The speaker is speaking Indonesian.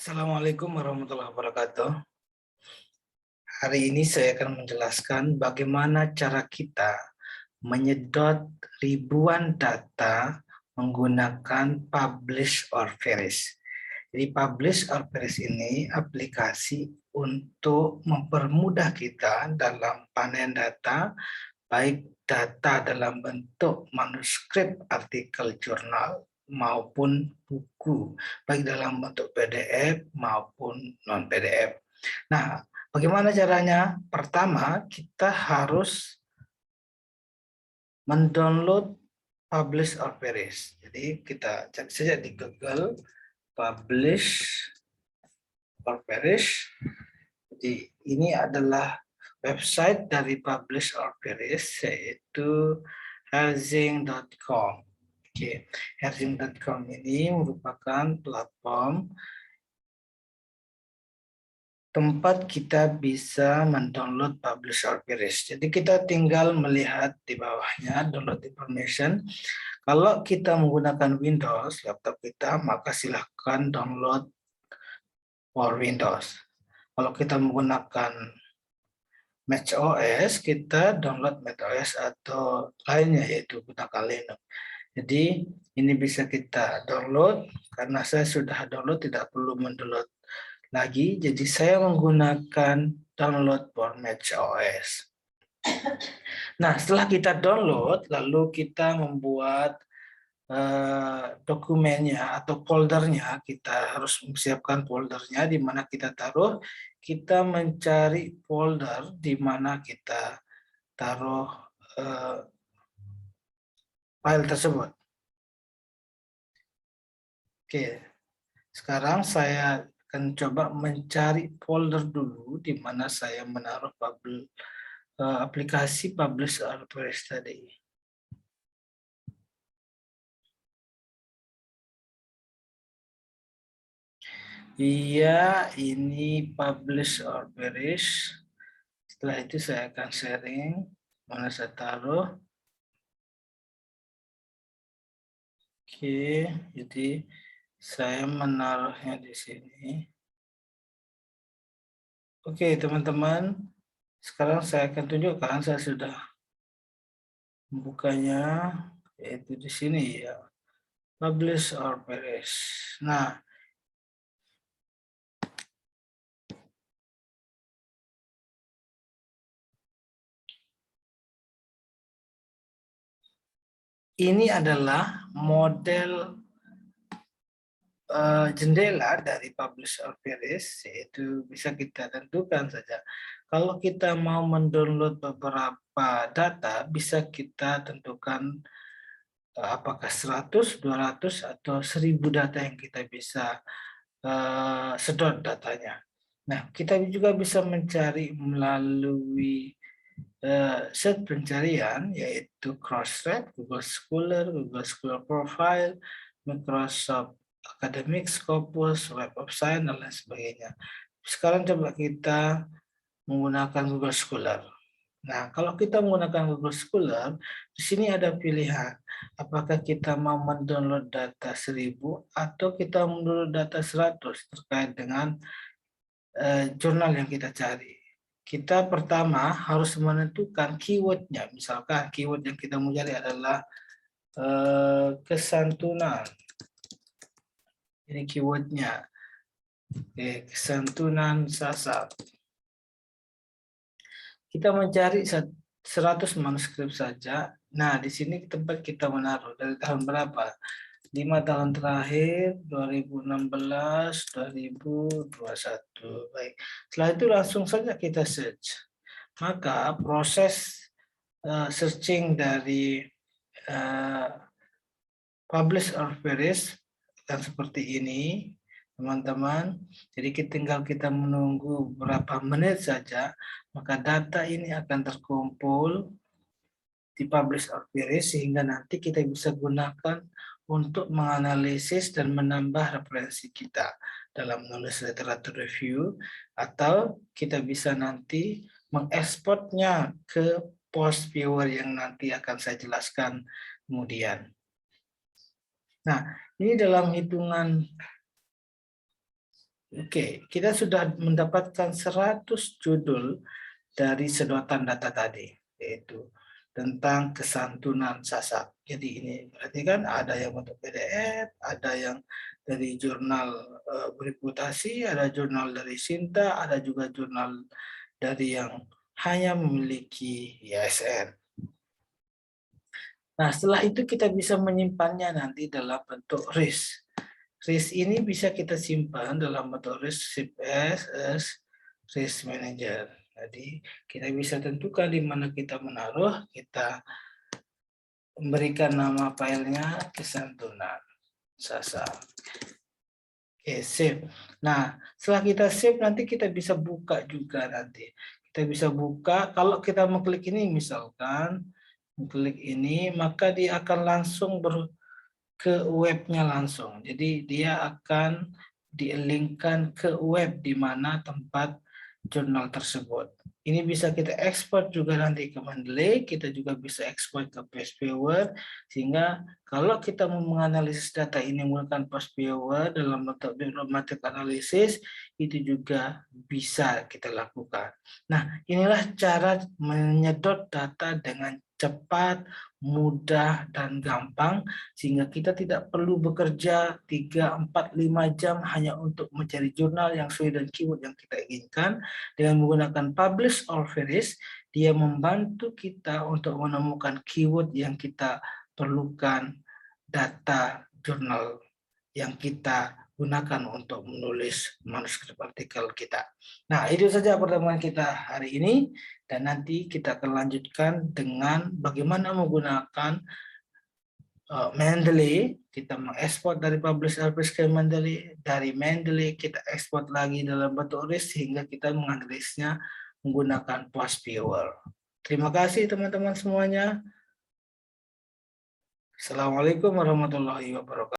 Assalamualaikum warahmatullahi wabarakatuh. Hari ini saya akan menjelaskan bagaimana cara kita menyedot ribuan data menggunakan Publish or Vanish. Jadi Publish or Vanish ini aplikasi untuk mempermudah kita dalam panen data, baik data dalam bentuk manuskrip artikel jurnal maupun buku, baik dalam bentuk PDF maupun non-PDF. Nah, bagaimana caranya? Pertama, kita harus mendownload Publish or Vanish. Jadi kita cari saja di Google Publish or Vanish. Jadi ini adalah website dari Publish or Vanish, yaitu herzing.com. Oke, herzing.com ini merupakan platform tempat kita bisa mendownload Publish or Vanish. Jadi kita tinggal melihat di bawahnya download information. Kalau kita menggunakan Windows, laptop kita, maka silahkan download for Windows. Kalau kita menggunakan macOS, kita download macOS atau lainnya, yaitu gunakan Linux. Jadi ini bisa kita download. Karena saya sudah download, tidak perlu mendownload lagi. Jadi saya menggunakan download for macOS. Nah, setelah kita download, lalu kita membuat dokumennya atau foldernya. Kita harus mempersiapkan foldernya di mana kita taruh. Kita mencari folder di mana kita taruh file tersebut. Oke, sekarang saya akan coba mencari folder dulu di mana saya menaruh aplikasi Publish or Vanish tadi. Iya, ini Publish or Vanish. Setelah itu saya akan sharing mana saya taruh. Oke, jadi saya menaruhnya di sini. Oke, teman-teman, sekarang saya akan tunjukkan saya sudah membukanya, yaitu di sini ya, Publish or Vanish. Nah, ini adalah model jendela dari Publish or Vanish, yaitu bisa kita tentukan saja. Kalau kita mau mendownload beberapa data, bisa kita tentukan apakah 100, 200, atau 1000 data yang kita bisa sedot datanya. Nah, kita juga bisa mencari melalui search pencarian, yaitu Crossref, Google Scholar, Google Scholar Profile, Microsoft Academic, Scopus, Web of Science, dan lain sebagainya. Sekarang coba kita menggunakan Google Scholar. Nah, kalau kita menggunakan Google Scholar, di sini ada pilihan. Apakah kita mau mendownload data 1000 atau kita mendownload data 100 terkait dengan jurnal yang kita cari. Kita pertama harus menentukan keywordnya. Misalkan keyword yang kita mau cari adalah kesantunan. Ini keywordnya. Kesantunan sasar. Kita mencari 100 manuskrip saja. Nah, di sini tempat kita menaruh dari tahun berapa? 5 tahun terakhir, 2016, 2021. Baik. Setelah itu langsung saja kita search. Maka proses searching dari Publish or Vanish akan seperti ini, teman-teman. Jadi tinggal kita menunggu beberapa menit saja, maka data ini akan terkumpul di Publish or Vanish sehingga nanti kita bisa gunakan untuk menganalisis dan menambah referensi kita dalam menulis literatur review, atau kita bisa nanti mengekspornya ke post viewer yang nanti akan saya jelaskan kemudian. Nah, ini dalam hitungan Oke, kita sudah mendapatkan 100 judul dari sedotan data tadi, yaitu tentang kesantunan Sasak. Jadi ini berarti kan ada yang untuk PDF, ada yang dari jurnal bereputasi, ada jurnal dari Sinta, ada juga jurnal dari yang hanya memiliki ISN. Nah, setelah itu kita bisa menyimpannya nanti dalam bentuk RIS. RIS ini bisa kita simpan dalam bentuk RIS CPS as RIS Manager. Jadi kita bisa tentukan di mana kita menaruh, kita memberikan nama filenya kesantunan Sasa. Oke, save. Nah, setelah kita save nanti kita bisa buka juga nanti. Kita bisa buka, kalau kita mengklik ini misalkan, mengklik ini, maka dia akan langsung ke webnya langsung. Jadi dia akan di-linkkan ke web di mana tempat jurnal tersebut. Ini bisa kita ekspor juga nanti ke Mendeley, kita juga bisa ekspor ke PostViewer, sehingga kalau kita mau menganalisis data ini menggunakan PostViewer dalam bentuk bibliometric analisis, itu juga bisa kita lakukan. Nah, inilah cara menyedot data dengan cepat, mudah, dan gampang, sehingga kita tidak perlu bekerja 3, 4, 5 jam hanya untuk mencari jurnal yang sesuai dengan keyword yang kita inginkan. Dengan menggunakan publish or finish, dia membantu kita untuk menemukan keyword yang kita perlukan, data jurnal yang kita gunakan untuk menulis manuskrip artikel kita. Nah, itu saja pertemuan kita hari ini, dan nanti kita akan lanjutkan dengan bagaimana menggunakan Mendeley. Kita mengekspor dari publish RPS ke Mendeley, dari Mendeley kita ekspor lagi dalam bentuk RIS sehingga kita menganalisisnya menggunakan PostViewer. Terima kasih teman-teman semuanya. Assalamualaikum warahmatullahi wabarakatuh.